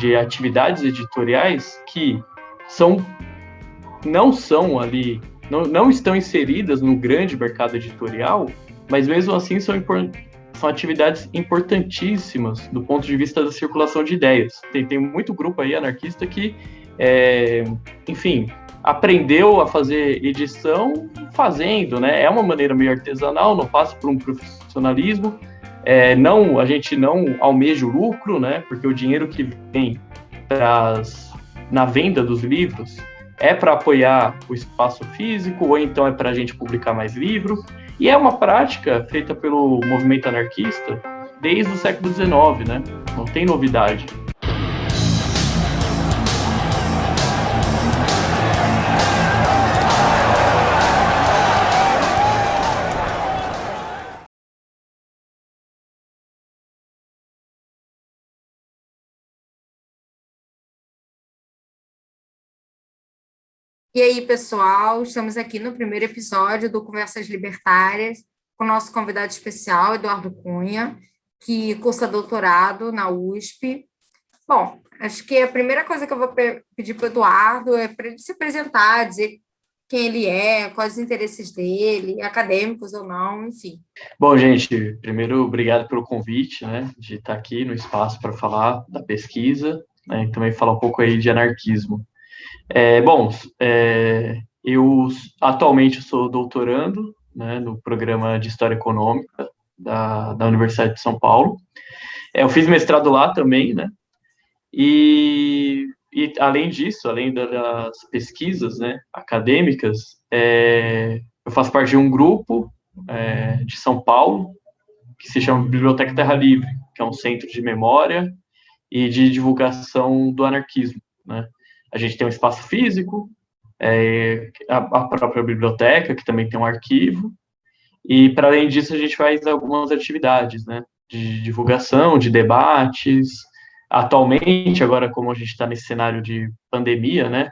de atividades editoriais que não são ali, não estão inseridas no grande mercado editorial, mas mesmo assim são atividades importantíssimas do ponto de vista da circulação de ideias. Tem muito grupo aí anarquista que, enfim, aprendeu a fazer edição fazendo, né? É uma maneira meio artesanal, não passa por um profissionalismo. A gente não almeja o lucro, né? Porque o dinheiro que vem na venda dos livros é para apoiar o espaço físico, ou então é para a gente publicar mais livros. E é uma prática feita pelo movimento anarquista desde o século XIX, né? Não tem novidade. E aí, pessoal, estamos aqui no primeiro episódio do Conversas Libertárias, com o nosso convidado especial, Eduardo Cunha, que cursa doutorado na USP. Bom, acho que a primeira coisa que eu vou pedir para o Eduardo é para ele se apresentar, dizer quem ele é, quais os interesses dele, acadêmicos ou não, enfim. Bom, gente, primeiro, obrigado pelo convite, né, de estar aqui no espaço para falar da pesquisa, né, e também falar um pouco aí de anarquismo. Eu atualmente sou doutorando, né, no programa de História Econômica da Universidade de São Paulo. Eu fiz mestrado lá também, né, e além disso, além das pesquisas, né, acadêmicas, eu faço parte de um grupo de São Paulo que se chama Biblioteca Terra Livre, que é um centro de memória e de divulgação do anarquismo, né. A gente tem um espaço físico, a própria biblioteca, que também tem um arquivo, e para além disso a gente faz algumas atividades, né, de divulgação, de debates. Atualmente, agora como a gente está nesse cenário de pandemia, né,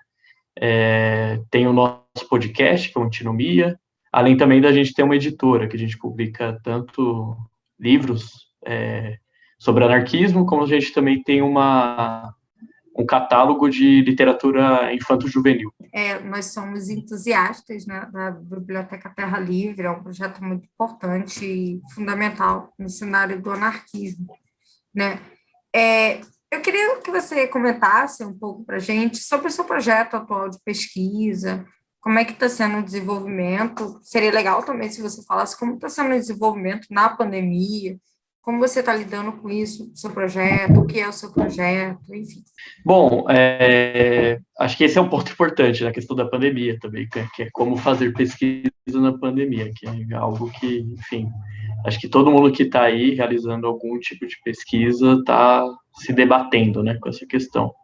tem o nosso podcast, que é o Antinomia, além também da gente ter uma editora, que a gente publica tanto livros sobre anarquismo, como a gente também tem um catálogo de literatura infanto-juvenil. Nós somos entusiastas, né, da Biblioteca Terra Livre, é um projeto muito importante e fundamental no cenário do anarquismo, né? Eu queria que você comentasse um pouco para a gente sobre o seu projeto atual de pesquisa, como é que está sendo o desenvolvimento. Seria legal também se você falasse como está sendo o desenvolvimento na pandemia, como você está lidando com isso, seu projeto, o que é o seu projeto, enfim. Bom, acho que esse é um ponto importante na questão da pandemia também, que é como fazer pesquisa na pandemia, que é algo que, enfim, acho que todo mundo que está aí realizando algum tipo de pesquisa está se debatendo, né, com essa questão.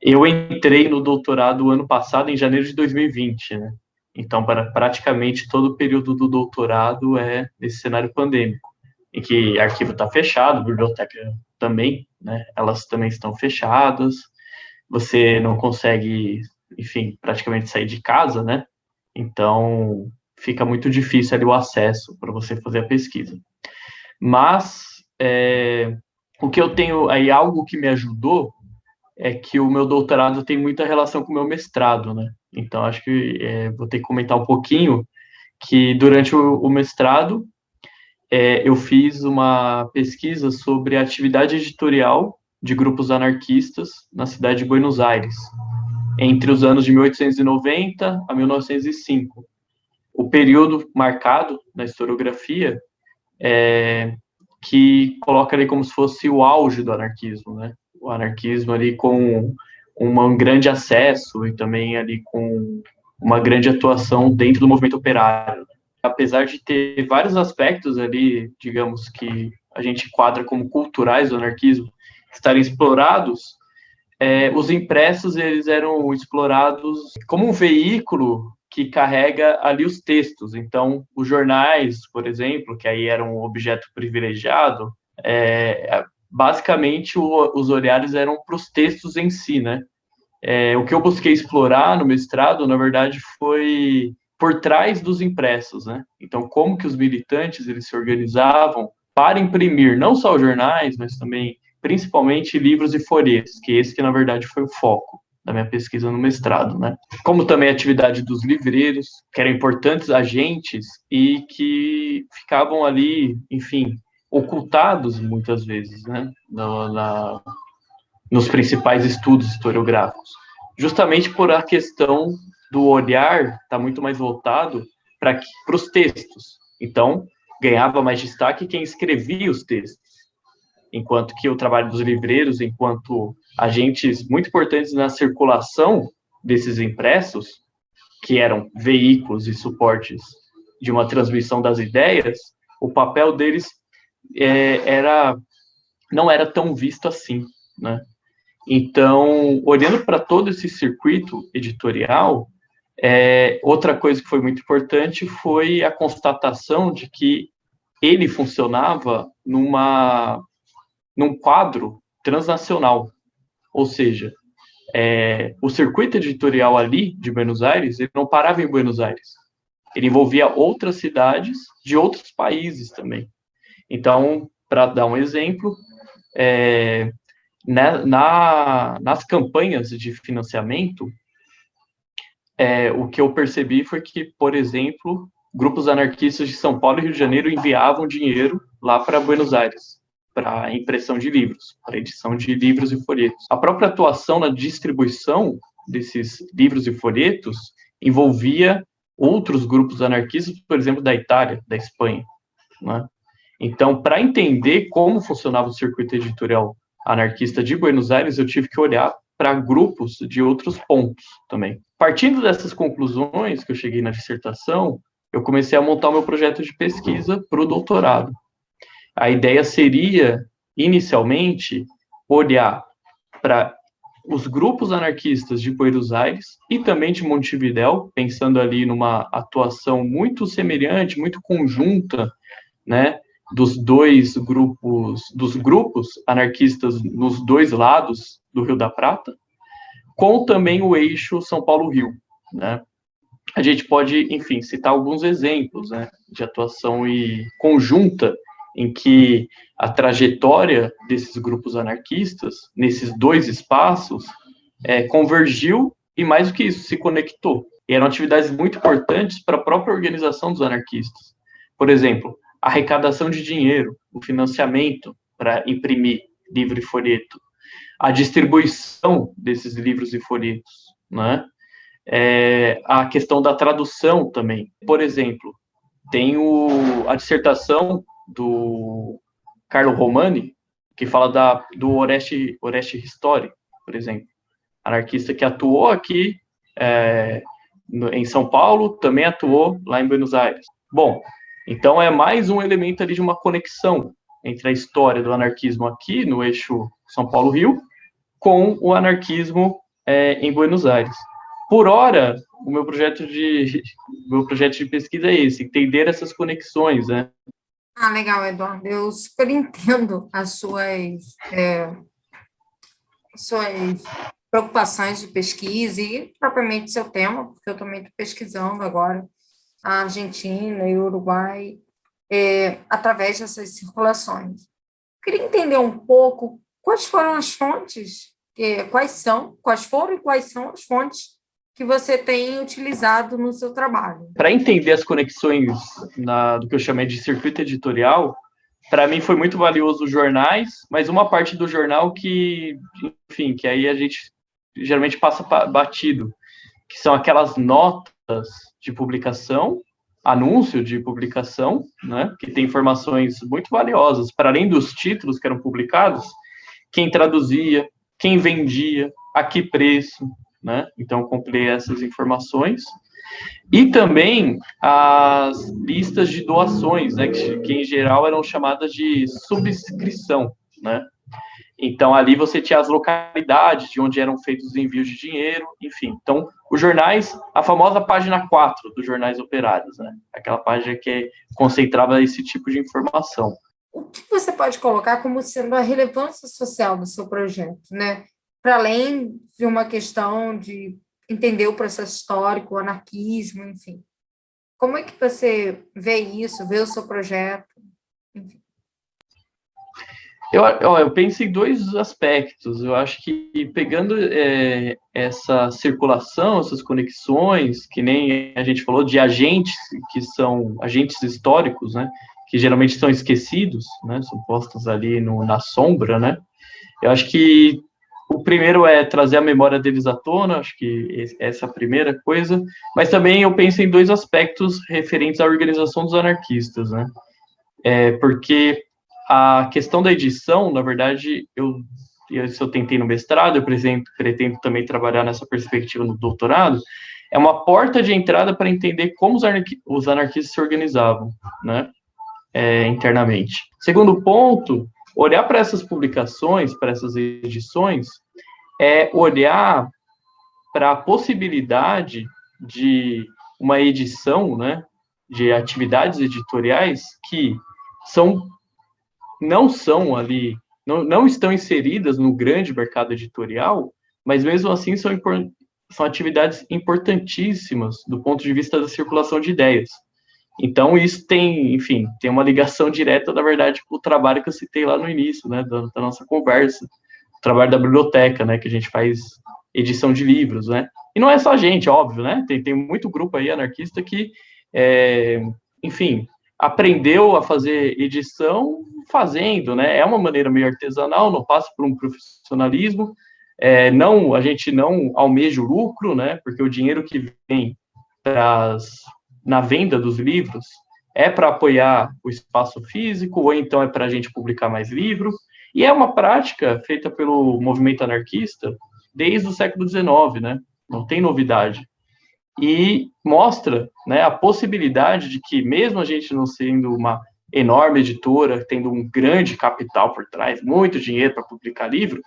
Eu entrei no doutorado ano passado, em janeiro de 2020, né, então praticamente todo o período do doutorado é nesse cenário pandêmico, em que arquivo está fechado, biblioteca também, né, elas também estão fechadas, você não consegue, enfim, praticamente sair de casa, né? Então, fica muito difícil ali o acesso para você fazer a pesquisa. Mas, o que eu tenho aí, algo que me ajudou, é que o meu doutorado tem muita relação com o meu mestrado, né? Então, acho que vou ter que comentar um pouquinho que durante o mestrado eu fiz uma pesquisa sobre a atividade editorial de grupos anarquistas na cidade de Buenos Aires, entre os anos de 1890 a 1905. O período marcado na historiografia que coloca ali como se fosse o auge do anarquismo, né? O anarquismo ali com um grande acesso e também ali com uma grande atuação dentro do movimento operário. Apesar de ter vários aspectos ali, digamos, que a gente enquadra como culturais do anarquismo, estarem explorados, os impressos eles eram explorados como um veículo que carrega ali os textos. Então, os jornais, por exemplo, que aí eram um objeto privilegiado, basicamente os olhares eram para os textos em si, né? O que eu busquei explorar no mestrado, na verdade, foi por trás dos impressos, né? Então, como que os militantes eles se organizavam para imprimir não só os jornais, mas também principalmente livros e folhetos, que esse que, na verdade, foi o foco da minha pesquisa no mestrado, né? Como também a atividade dos livreiros, que eram importantes agentes e que ficavam ali, enfim, ocultados muitas vezes, né? Nos principais estudos historiográficos, justamente por a questão do olhar estar muito mais voltado para os textos. Então, ganhava mais destaque quem escrevia os textos, enquanto que o trabalho dos livreiros, enquanto agentes muito importantes na circulação desses impressos, que eram veículos e suportes de uma transmissão das ideias, o papel deles não era tão visto assim, né? Então, olhando para todo esse circuito editorial, outra coisa que foi muito importante foi a constatação de que ele funcionava num quadro transnacional, ou seja, o circuito editorial ali de Buenos Aires, ele não parava em Buenos Aires, ele envolvia outras cidades de outros países também. Então, para dar um exemplo, nas campanhas de financiamento, o que eu percebi foi que, por exemplo, grupos anarquistas de São Paulo e Rio de Janeiro enviavam dinheiro lá para Buenos Aires, para impressão de livros, para edição de livros e folhetos. A própria atuação na distribuição desses livros e folhetos envolvia outros grupos anarquistas, por exemplo, da Itália, da Espanha, né? Então, para entender como funcionava o circuito editorial anarquista de Buenos Aires, eu tive que olhar para grupos de outros pontos também. Partindo dessas conclusões que eu cheguei na dissertação, eu comecei a montar o meu projeto de pesquisa para o doutorado. A ideia seria, inicialmente, olhar para os grupos anarquistas de Buenos Aires e também de Montevidéu, pensando ali numa atuação muito semelhante, muito conjunta, né, dos grupos anarquistas nos dois lados do Rio da Prata, com também o eixo São Paulo-Rio, né? A gente pode, enfim, citar alguns exemplos, né, de atuação conjunta em que a trajetória desses grupos anarquistas, nesses dois espaços, convergiu e, mais do que isso, se conectou. E eram atividades muito importantes para a própria organização dos anarquistas. Por exemplo, arrecadação de dinheiro, o financiamento para imprimir livro e folheto, a distribuição desses livros e folhetos, né? A questão da tradução também. Por exemplo, tem a dissertação do Carlo Romani, que fala do Oreste Ristori, por exemplo, anarquista que atuou aqui em São Paulo, também atuou lá em Buenos Aires. Bom, então é mais um elemento ali de uma conexão entre a história do anarquismo aqui no eixo São Paulo-Rio com o anarquismo em Buenos Aires. Por hora, o meu projeto de pesquisa é esse, entender essas conexões, né? Ah, legal, Eduardo. Eu super entendo as suas preocupações de pesquisa e propriamente seu tema, porque eu também estou pesquisando agora a Argentina e o Uruguai através dessas circulações. Queria entender um pouco quais foram as fontes, quais foram e quais são as fontes que você tem utilizado no seu trabalho. Para entender as conexões do que eu chamei de circuito editorial, para mim foi muito valioso os jornais, mas uma parte do jornal que, enfim, que aí a gente geralmente passa batido, que são aquelas notas de publicação, anúncio de publicação, né, que tem informações muito valiosas, para além dos títulos que eram publicados, quem traduzia, quem vendia, a que preço, né? Então, eu comprei essas informações. E também as listas de doações, né, que em geral eram chamadas de subscrição, né? Então, ali você tinha as localidades de onde eram feitos os envios de dinheiro, enfim. Então, os jornais, a famosa página 4 dos jornais operários, né? Aquela página que concentrava esse tipo de informação. O que você pode colocar como sendo a relevância social do seu projeto, né? Para além de uma questão de entender o processo histórico, o anarquismo, enfim. Como é que você vê isso, vê o seu projeto? Enfim. Eu penso em dois aspectos. Eu acho que pegando essa circulação, essas conexões, que nem a gente falou de agentes que são agentes históricos, né, que geralmente são esquecidos, né, são postos ali na sombra, né. Eu acho que o primeiro é trazer a memória deles à tona, acho que essa é a primeira coisa, mas também eu penso em dois aspectos referentes à organização dos anarquistas, né, porque a questão da edição, na verdade, se eu tentei no mestrado, eu pretendo também trabalhar nessa perspectiva no doutorado, é uma porta de entrada para entender como os anarquistas se organizavam, né, internamente. Segundo ponto, olhar para essas publicações, para essas edições, é olhar para a possibilidade de uma edição, né, de atividades editoriais que são não são ali, não estão inseridas no grande mercado editorial, mas mesmo assim são atividades importantíssimas do ponto de vista da circulação de ideias. Então, isso tem, enfim, tem uma ligação direta, na verdade, com o trabalho que eu citei lá no início, né, da nossa conversa, o trabalho da biblioteca, né, que a gente faz edição de livros, né, e não é só a gente, óbvio, né, tem muito grupo aí anarquista que, enfim, aprendeu a fazer edição fazendo, né, é uma maneira meio artesanal, não passa por um profissionalismo, não, a gente não almeja o lucro, né, porque o dinheiro que vem na venda dos livros é para apoiar o espaço físico, ou então é para a gente publicar mais livros, e é uma prática feita pelo movimento anarquista desde o século XIX, né? Não tem novidade. E mostra, né, a possibilidade de que, mesmo a gente não sendo uma enorme editora, tendo um grande capital por trás, muito dinheiro para publicar livro,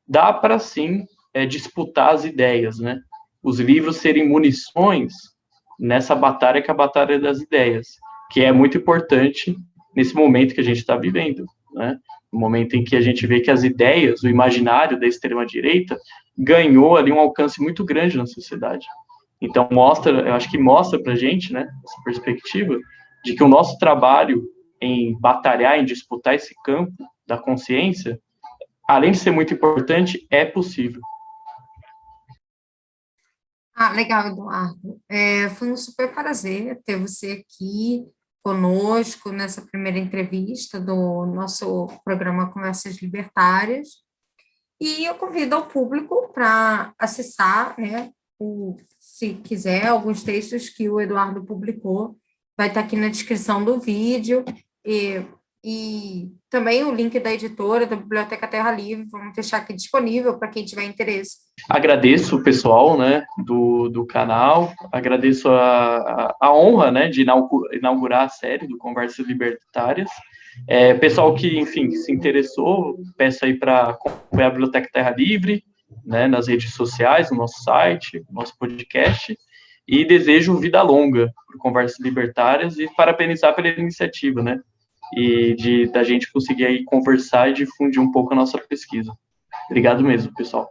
dá para sim disputar as ideias, né? Os livros serem munições nessa batalha que é a batalha das ideias, que é muito importante nesse momento que a gente está vivendo, né? No momento em que a gente vê que as ideias, o imaginário da extrema-direita ganhou ali um alcance muito grande na sociedade. Então, eu acho que mostra para a gente, né, essa perspectiva de que o nosso trabalho em batalhar, em disputar esse campo da consciência, além de ser muito importante, é possível. Ah, legal, Eduardo. Foi um super prazer ter você aqui conosco nessa primeira entrevista do nosso programa Conversas Libertárias. E eu convido ao público para acessar, né, se quiser, alguns textos que o Eduardo publicou, vai estar aqui na descrição do vídeo, e também o link da editora, da Biblioteca Terra Livre, vamos deixar aqui disponível para quem tiver interesse. Agradeço o pessoal, né, do canal, agradeço a honra, né, de inaugurar a série do Conversas Libertárias. Pessoal que, enfim, se interessou, peço aí para acompanhar a Biblioteca Terra Livre, né, nas redes sociais, no nosso site, no nosso podcast, e desejo vida longa para Conversas Libertárias e parabenizar pela iniciativa, né, e da gente conseguir aí conversar e difundir um pouco a nossa pesquisa. Obrigado mesmo, pessoal.